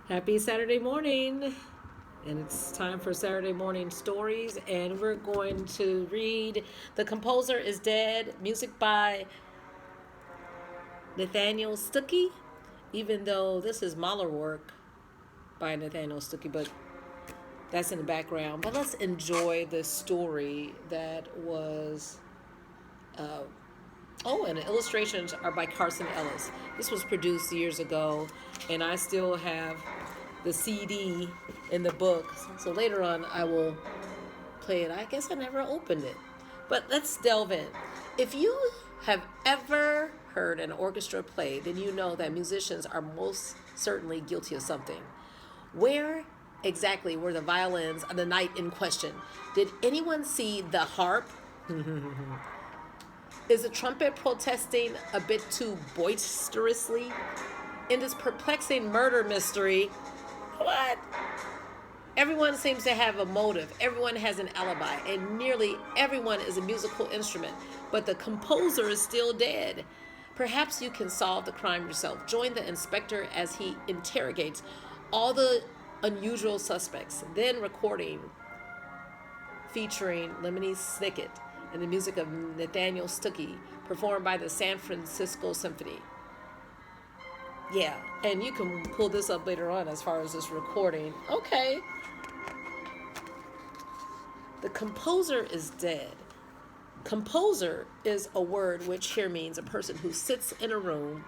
Happy Saturday morning. And it's time for Saturday morning stories. And we're going to read The Composer is Dead, music by Nathaniel Stuckey. Even though this is Mahler work by Nathaniel Stuckey, but that's in the background. But let's enjoy the story that was. And the illustrations are by Carson Ellis. This was produced years ago, and I still have the CD in the book. So later on, I will play it. I guess I never opened it. But let's delve in. If you have ever heard an orchestra play, then you know that musicians are most certainly guilty of something. Where exactly were the violins on the night in question? Did anyone see the harp? Is the trumpet protesting a bit too boisterously? In this perplexing murder mystery, what? Everyone seems to have a motive. Everyone has an alibi, and nearly everyone is a musical instrument. But the composer is still dead. Perhaps you can solve the crime yourself. Join the inspector as he interrogates all the unusual suspects. Then recording featuring Lemony Snicket and the music of Nathaniel Stuckey, performed by the San Francisco Symphony. Yeah, and you can pull this up later on as far as this recording. Okay. The composer is dead. Composer is a word which here means a person who sits in a room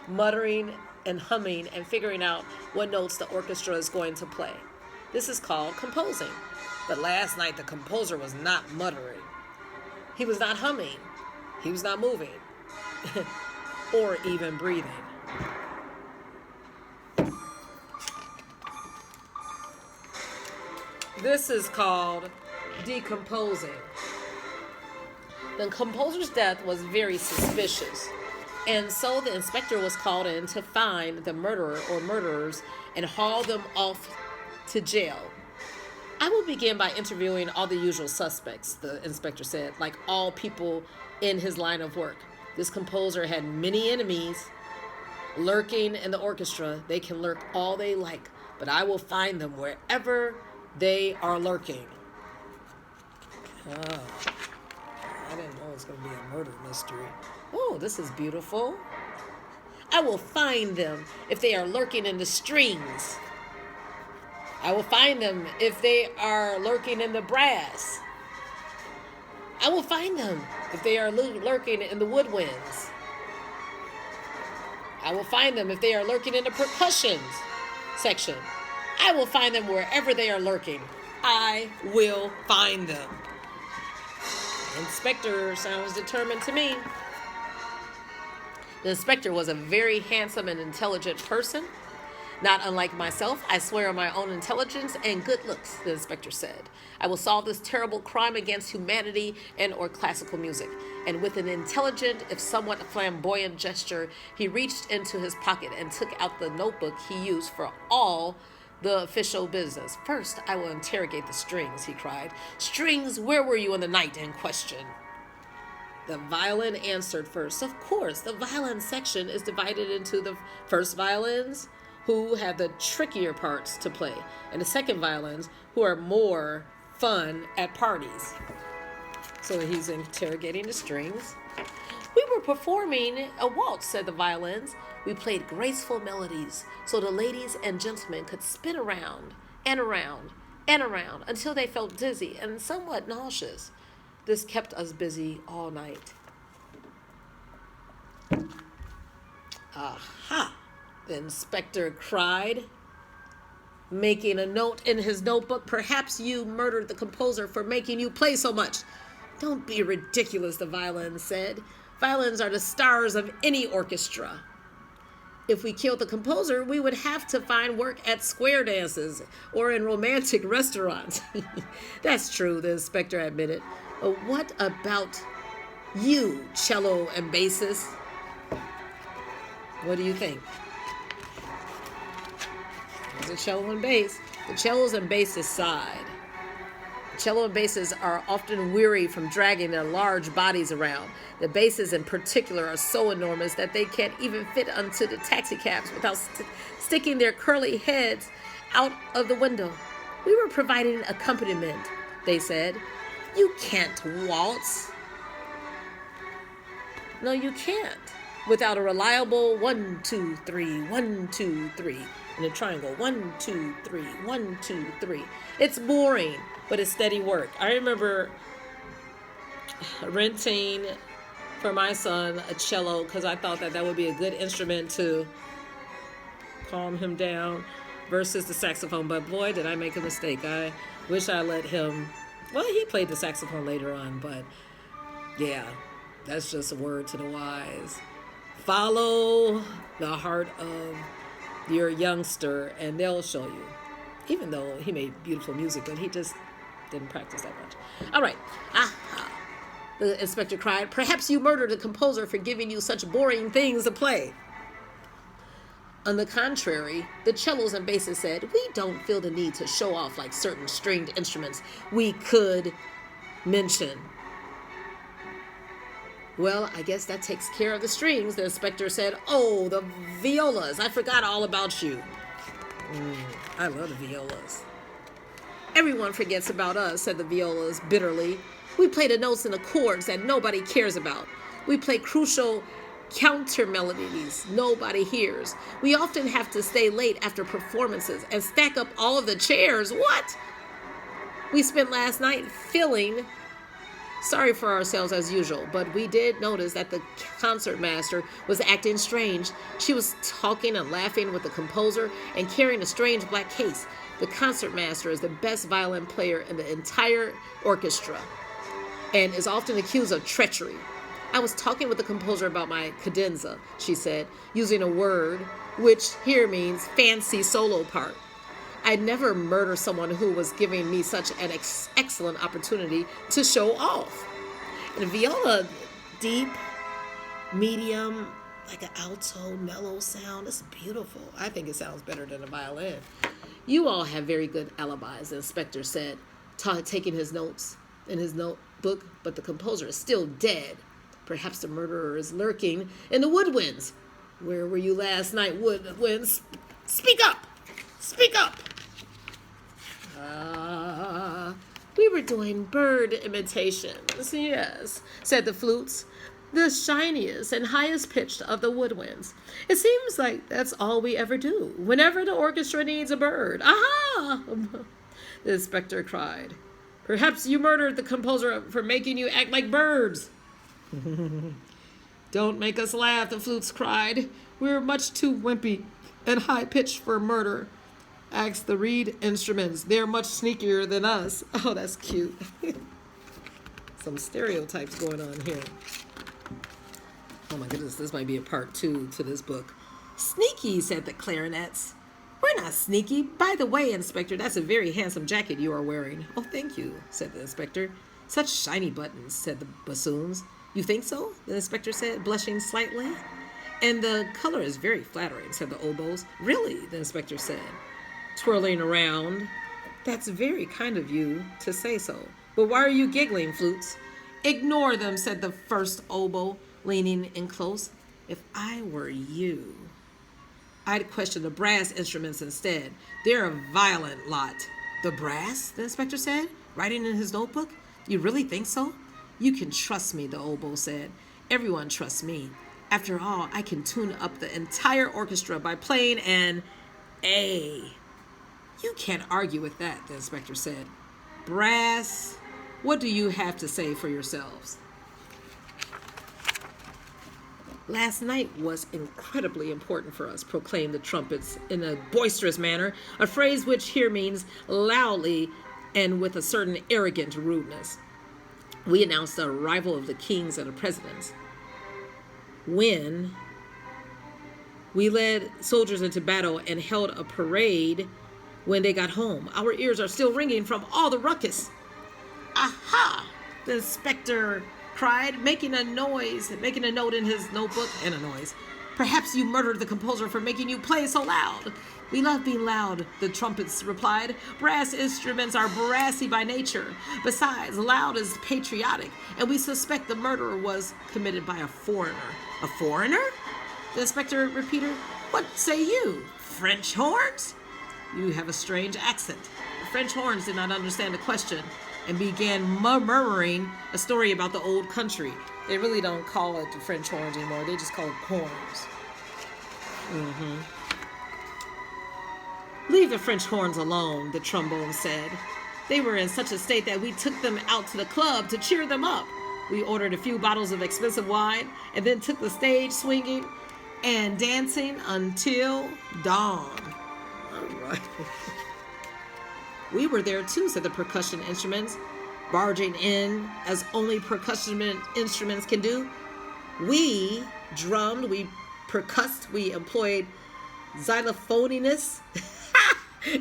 muttering and humming and figuring out what notes the orchestra is going to play. This is called composing. But last night the composer was not muttering. He was not humming. He was not moving. Or even breathing. This is called decomposing. The composer's death was very suspicious, and so the inspector was called in to find the murderer or murderers and haul them off to jail. I will begin by interviewing all the usual suspects, the inspector said, like all people in his line of work. This composer had many enemies lurking in the orchestra. They can lurk all they like, but I will find them wherever they are lurking. Oh, I didn't know it was going to be a murder mystery. Oh, this is beautiful. I will find them if they are lurking in the strings. I will find them if they are lurking in the brass. I will find them if they are lurking in the woodwinds. I will find them if they are lurking in the percussion section. I will find them wherever they are lurking. I will find them. The inspector sounds determined to me. The inspector was a very handsome and intelligent person. Not unlike myself, I swear on my own intelligence and good looks, the inspector said. I will solve this terrible crime against humanity and or classical music. And with an intelligent, if somewhat flamboyant gesture, he reached into his pocket and took out the notebook he used for all the official business. First, I will interrogate the strings, he cried. Strings, where were you on the night in question? The violin answered first. Of course, the violin section is divided into the first violins, who have the trickier parts to play, and the second violins, who are more fun at parties. So he's interrogating the strings. We were performing a waltz, said the violins. We played graceful melodies so the ladies and gentlemen could spin around and around and around until they felt dizzy and somewhat nauseous. This kept us busy all night. Aha! The inspector cried, making a note in his notebook. Perhaps you murdered the composer for making you play so much. Don't be ridiculous, the violin said. Violins are the stars of any orchestra. If we killed the composer, we would have to find work at square dances or in romantic restaurants. That's true, the inspector admitted. But what about you, cello and basses? What do you think? There's a cello and bass. The cellos and basses sighed. Cello and basses are often weary from dragging their large bodies around. The basses in particular are so enormous that they can't even fit onto the taxi cabs without sticking their curly heads out of the window. We were providing accompaniment, they said. You can't waltz. No, you can't. Without a reliable 1, 2, 3, 1, 2, 3 in a triangle. 1, 2, 3, 1, 2, 3. It's boring, but it's steady work. I remember renting for my son a cello because I thought that would be a good instrument to calm him down versus the saxophone. But boy, did I make a mistake. I wish I let him. Well, he played the saxophone later on, but yeah, that's just a word to the wise. Follow the heart of your youngster and they'll show you. Even though he made beautiful music, but he just didn't practice that much. All right. The inspector cried. Perhaps you murdered the composer for giving you such boring things to play. On the contrary, the cellos and basses said, we don't feel the need to show off like certain stringed instruments we could mention. Well, I guess that takes care of the strings, the inspector said. Oh, the violas. I forgot all about you. I love the violas. Everyone forgets about us, said the violas bitterly. We play the notes and the chords that nobody cares about. We play crucial counter melodies nobody hears. We often have to stay late after performances and stack up all of the chairs. What? We spent last night feeling sorry for ourselves as usual, but we did notice that the concertmaster was acting strange. She was talking and laughing with the composer and carrying a strange black case. The concertmaster is the best violin player in the entire orchestra and is often accused of treachery. I was talking with the composer about my cadenza, she said, using a word which here means fancy solo part. I'd never murder someone who was giving me such an excellent opportunity to show off. And a viola, deep, medium, like an alto, mellow sound. It's beautiful. I think it sounds better than a violin. You all have very good alibis, the inspector said, taking his notes in his notebook, but the composer is still dead. Perhaps the murderer is lurking in the woodwinds. Where were you last night, woodwinds? Speak up! Speak up! We were doing bird imitations, yes, said the flutes, the shiniest and highest pitched of the woodwinds. It seems like that's all we ever do, whenever the orchestra needs a bird. Aha! The inspector cried. Perhaps you murdered the composer for making you act like birds. Don't make us laugh, the flutes cried. We're much too wimpy and high-pitched for murder. Ask the reed instruments. They're much sneakier than us. Oh, that's cute. Some stereotypes going on here. Oh my goodness, this might be a part 2 to this book. Sneaky, said the clarinets. We're not sneaky. By the way, Inspector, that's a very handsome jacket you are wearing. Oh, thank you, said the inspector. Such shiny buttons, said the bassoons. You think so? The inspector said, blushing slightly. And the color is very flattering, said the oboes. Really, the inspector said, twirling around. That's very kind of you to say so. But why are you giggling, flutes? Ignore them, said the first oboe, leaning in close. If I were you, I'd question the brass instruments instead. They're a violent lot. The brass? The inspector said, writing in his notebook. You really think so? You can trust me, the oboe said. Everyone trusts me. After all, I can tune up the entire orchestra by playing an A. You can't argue with that, the inspector said. Brass, what do you have to say for yourselves? Last night was incredibly important for us, proclaimed the trumpets in a boisterous manner, a phrase which here means loudly and with a certain arrogant rudeness. We announced the arrival of the kings and the presidents. When we led soldiers into battle and held a parade when they got home. Our ears are still ringing from all the ruckus. Aha! The inspector cried, making a note in his notebook, and a noise. Perhaps you murdered the composer for making you play so loud. We love being loud, the trumpets replied. Brass instruments are brassy by nature. Besides, loud is patriotic, and we suspect the murder was committed by a foreigner. A foreigner? The inspector repeated. What say you? French horns? You have a strange accent. The French horns did not understand the question and began murmuring a story about the old country. They really don't call it the French horns anymore. They just call it horns. Leave the French horns alone, the trombone said. They were in such a state that we took them out to the club to cheer them up. We ordered a few bottles of expensive wine and then took the stage swinging and dancing until dawn. All right. We were there too, said the percussion instruments, barging in as only percussion instruments can do. We drummed, we percussed, we employed xylophonists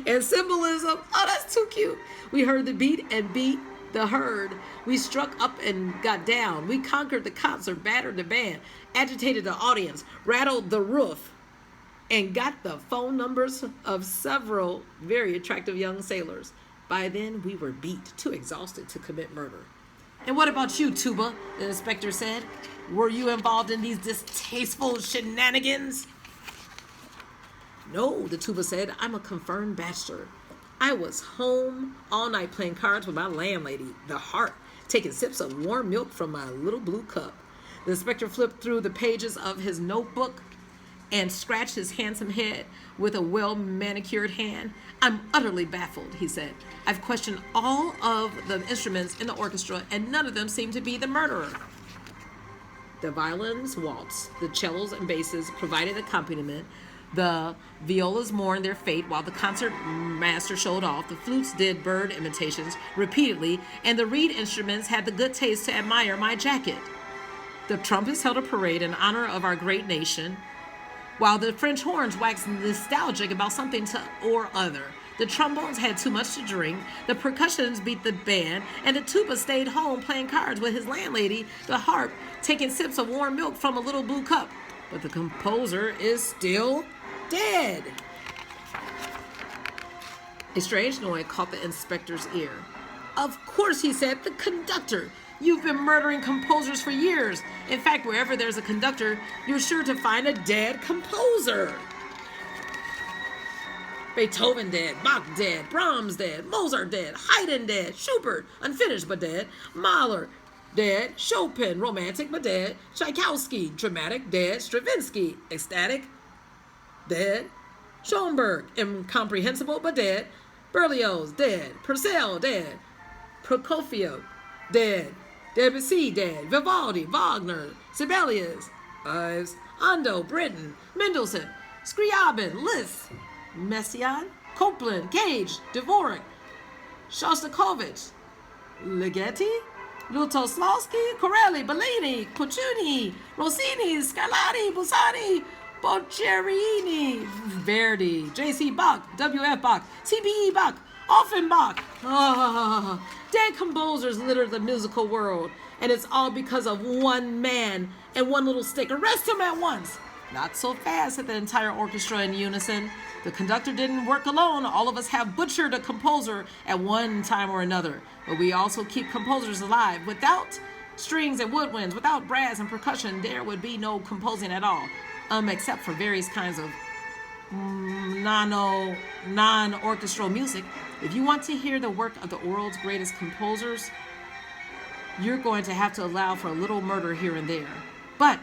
and symbolism. Oh, that's too cute. We heard the beat and beat the herd. We struck up and got down. We conquered the concert, battered the band, agitated the audience, rattled the roof, and got the phone numbers of several very attractive young sailors. By then, we were beat, too exhausted to commit murder. And what about you, Tuba? The inspector said. Were you involved in these distasteful shenanigans? No, the tuba said. I'm a confirmed bachelor. I was home all night playing cards with my landlady, the Harp, taking sips of warm milk from my little blue cup. The inspector flipped through the pages of his notebook and scratched his handsome head with a well-manicured hand. I'm utterly baffled, he said. I've questioned all of the instruments in the orchestra, and none of them seem to be the murderer. The violins waltzed, the cellos and basses provided accompaniment, the violas mourned their fate while the concert master showed off, the flutes did bird imitations repeatedly, and the reed instruments had the good taste to admire my jacket. The trumpets held a parade in honor of our great nation, while the French horns waxed nostalgic about something or other. The trombones had too much to drink, the percussions beat the band, and the tuba stayed home playing cards with his landlady, the harp, taking sips of warm milk from a little blue cup. But the composer is still dead. A strange noise caught the inspector's ear. Of course, he said, the conductor. You've been murdering composers for years. In fact, wherever there's a conductor, you're sure to find a dead composer. Beethoven dead, Bach dead, Brahms dead, Mozart dead, Haydn dead, Schubert, unfinished but dead, Mahler dead, Chopin, romantic but dead, Tchaikovsky, dramatic, dead, Stravinsky, ecstatic, dead, Schoenberg, incomprehensible but dead, Berlioz, dead, Purcell, dead, Prokofiev, dead, Debussy, dead, Vivaldi, Wagner, Sibelius, Ives, Ando, Britten, Mendelssohn, Scriabin, Liszt, Messiaen, Copland, Cage, Dvorak, Shostakovich, Ligeti, Lutosławski, Corelli, Bellini, Puccini, Rossini, Scarlatti, Busani, Boccherini, Verdi, J.C. Bach, W.F. Bach, C.B.E. Bach, Offenbach. Dead composers litter the musical world, and it's all because of one man and one little stick. Arrest him at once. Not so fast, said the entire orchestra in unison. The conductor didn't work alone. All of us have butchered a composer at one time or another. But we also keep composers alive. Without strings and woodwinds, without brass and percussion, there would be no composing at all, except for various kinds of non-orchestral music. If you want to hear the work of the world's greatest composers, you're going to have to allow for a little murder here and there. But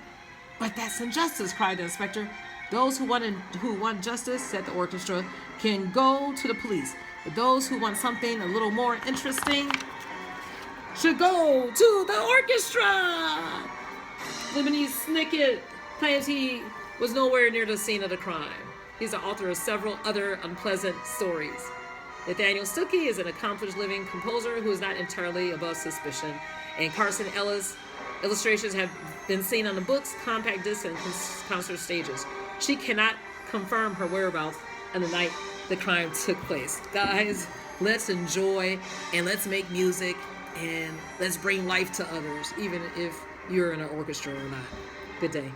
that's injustice, cried the inspector. Those who want justice, said the orchestra, can go to the police. But those who want something a little more interesting should go to the orchestra. Lemony Snicket claims he was nowhere near the scene of the crime. He's the author of several other unpleasant stories. Nathaniel Stuckey is an accomplished living composer who is not entirely above suspicion. And Carson Ellis' illustrations have been seen on the books, compact discs, and concert stages. She cannot confirm her whereabouts on the night the crime took place. Guys, let's enjoy and let's make music and let's bring life to others, even if you're in an orchestra or not. Good day.